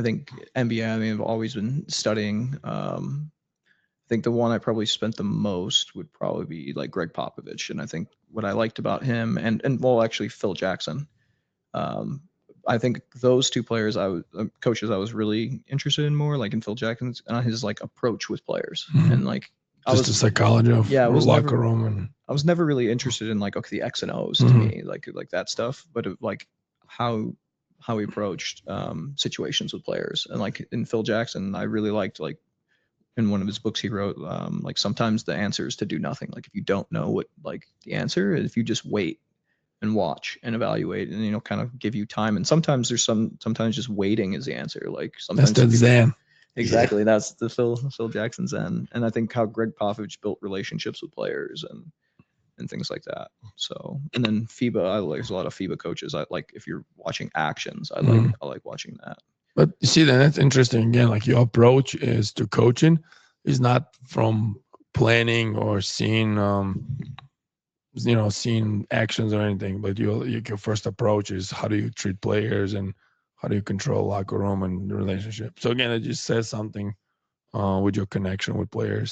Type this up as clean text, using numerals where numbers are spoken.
I think NBA, I mean, I've always been studying. I think the one I probably spent the most would probably be like Greg Popovich. And I think what I liked about him and well, actually Phil Jackson. Um, I think those two players, coaches I was really interested in more, like in Phil Jackson's and his like approach with players. And like, Just the psychology of locker room. And I was never really interested in like, okay, the X and O's to me, like that stuff, but like how he approached situations with players. And like in Phil Jackson, I really liked like in one of his books he wrote, like sometimes the answer is to do nothing. Like if you don't know what like the answer, if you just wait and watch and evaluate and, you know, kind of give you time. And sometimes sometimes just waiting is the answer. Like sometimes that's the Zen. Exactly. Yeah. That's the Phil Jackson Zen. And I think how Greg Popovich built relationships with players and things like that. So, and then FIBA, there's a lot of FIBA coaches. I like, if you're watching actions, I like watching that. But you see, then that's interesting. Again, like your approach is to coaching is not from planning or seeing, seeing actions or anything, but your first approach is how do you treat players and how do you control locker room and the relationship. So again, it just says something with your connection with players.